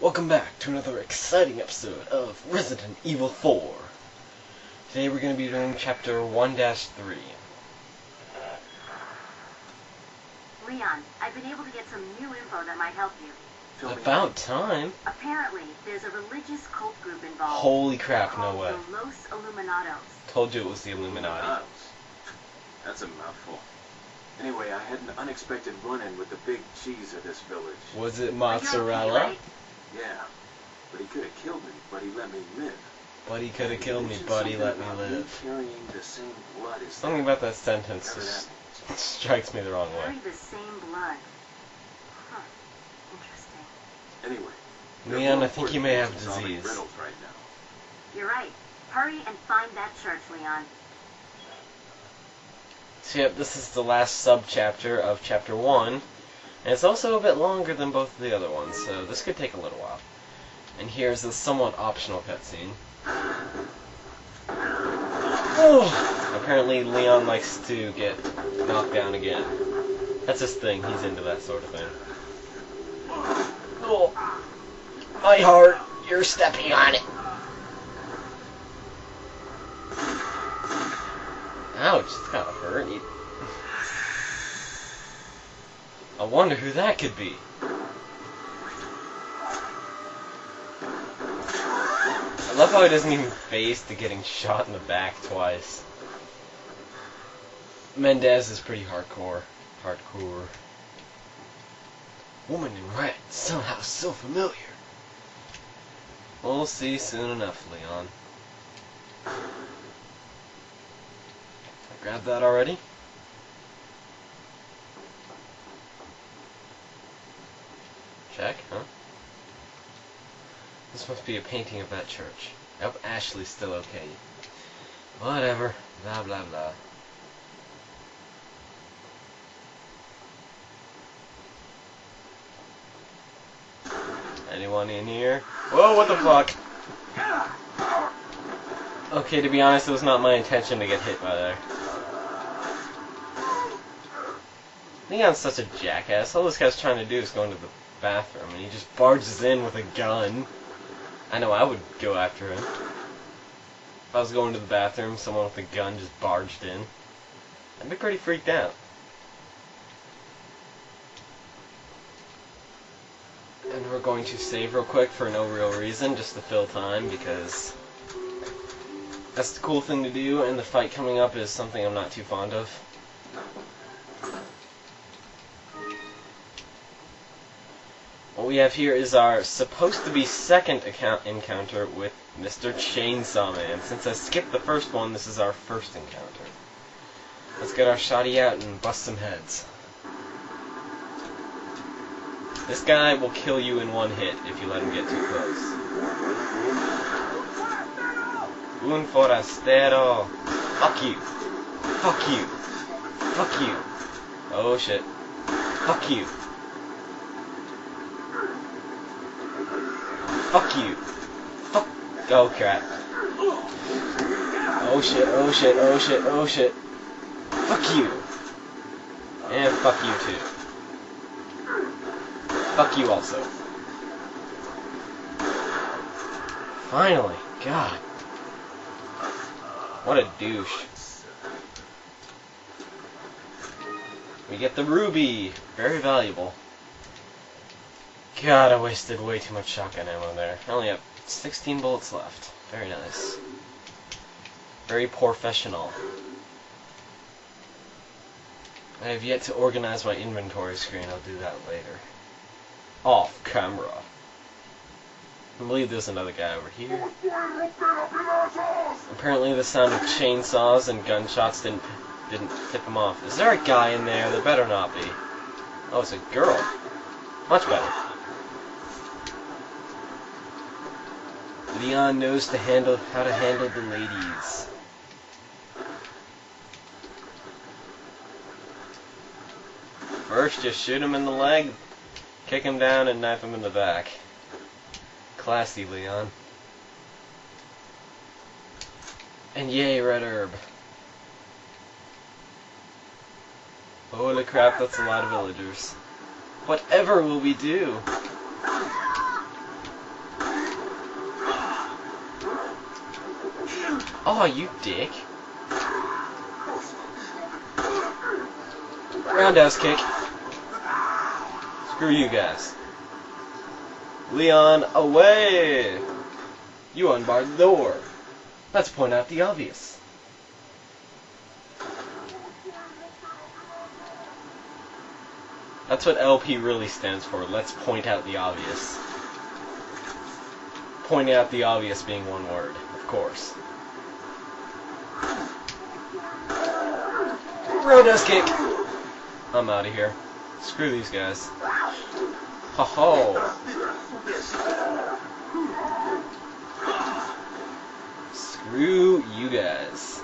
Welcome back to another exciting episode of Resident Evil 4. Today we're going to be doing Chapter 1-3. Leon, I've been able to get some new info that might help you. About time. Apparently, there's a religious cult group involved. Holy crap, no way. The Los Illuminados. Told you it was the Illuminati. That's a mouthful. Anyway, I had an unexpected run-in with the big cheese of this village. Was it Are you mozzarella? okay, right? Yeah, but he could have killed me, but he let me live. Buddy could have killed me, buddy, let me live. Carrying the same blood as Something about that sentence just strikes me the wrong way. Carry the same blood. Huh. Interesting. Anyway. Leon, I think you may have disease. Right now. You're right. Hurry and find that church, Leon. So yep, this is the last sub-chapter of Chapter 1. And it's also a bit longer than both of the other ones, so this could take a little while. And here's a somewhat optional cutscene. Oh! Apparently Leon likes to get knocked down again. That's his thing, he's into that sort of thing. Oh! My heart, you're stepping on it! Ouch, it's kind of hurt. I wonder who that could be. I love how he doesn't even face to getting shot in the back twice. Mendez is pretty hardcore. Woman in red, somehow so familiar. We'll see soon enough, Leon. Grab that already? Check, huh? This must be a painting of that church. Yep, Ashley's still okay. Whatever. Blah, blah, blah. Anyone in here? Whoa, what the fuck? Okay, to be honest, it was not my intention to get hit by there. Leon's such a jackass. All this guy's trying to do is go into the bathroom, and he just barges in with a gun. I know I would go after him. If I was going to the bathroom, someone with a gun just barged in. I'd be pretty freaked out. And we're going to save real quick for no real reason, just to fill time, because that's the cool thing to do, and the fight coming up is something I'm not too fond of. What we have here is our supposed to be second encounter with Mr. Chainsaw Man. Since I skipped the first one, this is our first encounter. Let's get our shotty out and bust some heads. This guy will kill you in one hit if you let him get too close. Un forastero. Fuck you. Fuck you. Fuck you. Oh shit. Fuck you. Fuck you. Fuck. Oh crap. Oh shit, oh shit, oh shit, oh shit. Fuck you. And fuck you too. Fuck you also. Finally. God. What a douche. We get the ruby. Very valuable. God, I wasted way too much shotgun ammo there. I only have 16 bullets left. Very nice. Very professional. I have yet to organize my inventory screen. I'll do that later. Off camera. I believe there's another guy over here. Apparently the sound of chainsaws and gunshots didn't tip him off. Is there a guy in there? There better not be. Oh, it's a girl. Much better. Leon knows how to handle the ladies. First, just shoot him in the leg, kick him down, and knife him in the back. Classy, Leon. And yay, red herb. Holy crap, that's a lot of villagers. Whatever will we do? Oh, you dick. Roundhouse kick. Screw you guys. Leon, away! You unbarred the door. Let's point out the obvious. That's what LP really stands for. Let's point out the obvious. Pointing out the obvious being one word, of course. Roadhouse kick! I'm out of here. Screw these guys. Ho ho! Screw you guys.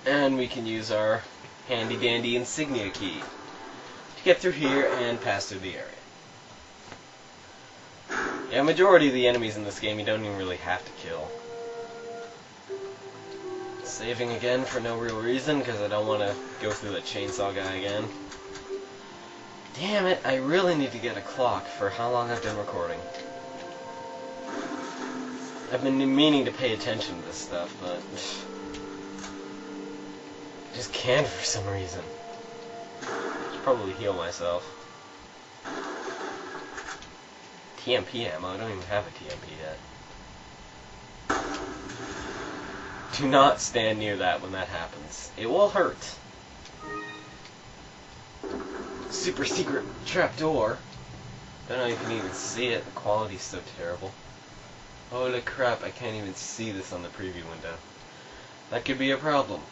And we can use our handy dandy insignia key to get through here and pass through the area. Yeah, majority of the enemies in this game you don't even really have to kill. Saving again for no real reason, because I don't want to go through the chainsaw guy again. Damn it, I really need to get a clock for how long I've been recording. I've been meaning to pay attention to this stuff, but I just can't for some reason. I should probably heal myself. TMP ammo? I don't even have a TMP yet. Do not stand near that when that happens. It will hurt. Super secret trapdoor. Don't know if you can even see it. The quality's so terrible. Holy crap, I can't even see this on the preview window. That could be a problem.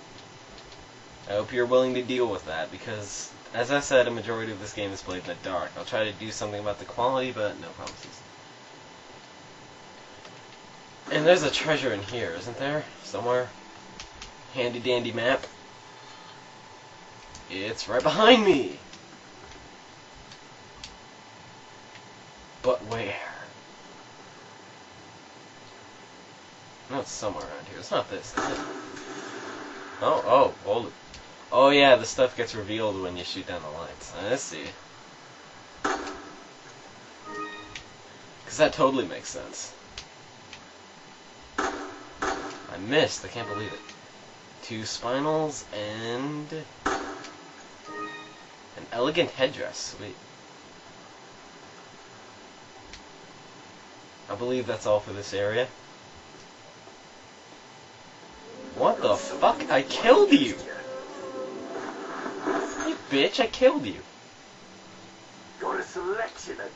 I hope you're willing to deal with that, because, as I said, a majority of this game is played in the dark. I'll try to do something about the quality, but no promises. And there's a treasure in here, isn't there? Somewhere? Handy dandy map. It's right behind me! But where? No, it's somewhere around here. It's not this, is it? Oh, hold it. Oh yeah, the stuff gets revealed when you shoot down the lights. I see. Because that totally makes sense. I missed, I can't believe it. 2 spinals and an elegant headdress. Sweet. I believe that's all for this area. What the fuck? I killed you! You bitch, I killed you. Got a selection of...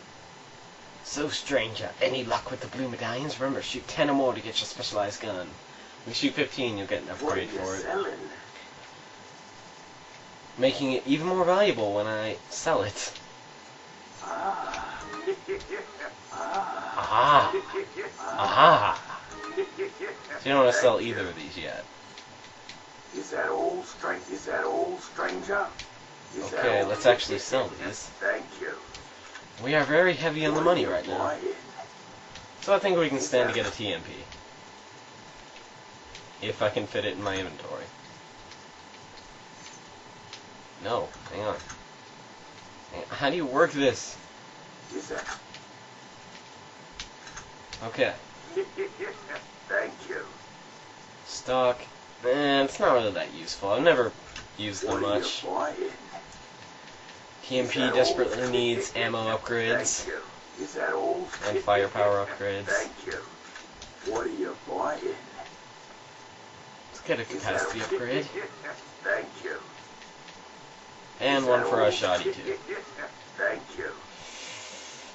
So, stranger, any luck with the blue medallions? Remember, shoot 10 or more to get your specialized gun. If you shoot 15, you'll get an upgrade for it. Selling? Making it even more valuable when I sell it. Ah. Aha! Aha! So you don't want to sell either of these yet. Is that all, stranger? Okay, let's actually sell these. Thank you. We are very heavy on the money right now. So I think we can stand to get a TMP. If I can fit it in my inventory. No, hang on. How do you work this? Okay. Thank you. Stock. It's not really that useful. I've never used them much. TMP desperately needs ammo upgrades and firepower upgrades. Thank you. What are you buying? Let's get a capacity upgrade. Thank you. And one for our shoddy too. Thank you.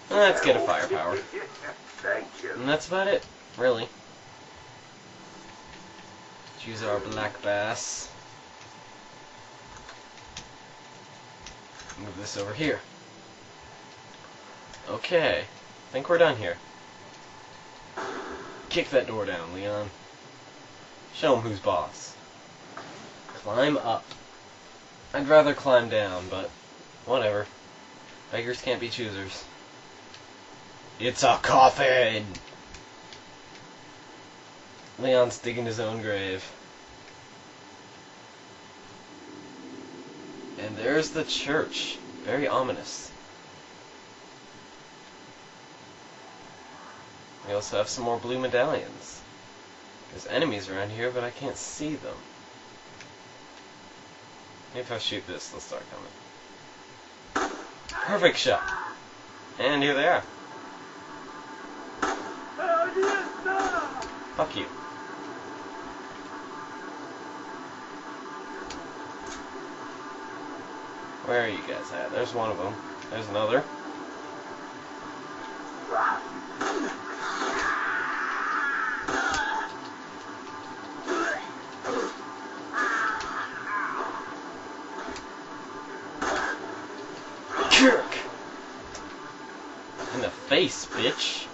Let's get a firepower. Thank you. And that's about it, really. Let's use our black bass. Move this over here. Okay. I think we're done here. Kick that door down, Leon. Show him who's boss. Climb up. I'd rather climb down, but whatever. Beggars can't be choosers. It's a coffin! Leon's digging his own grave. And there's the church. Very ominous. We also have some more blue medallions. There's enemies around here, but I can't see them. Maybe if I shoot this, they'll start coming. Perfect shot! And here they are. Fuck you. Where are you guys at? There's one of them. There's another. Kirk! In the face, bitch.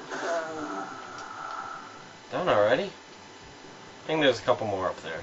Done already? I think there's a couple more up there.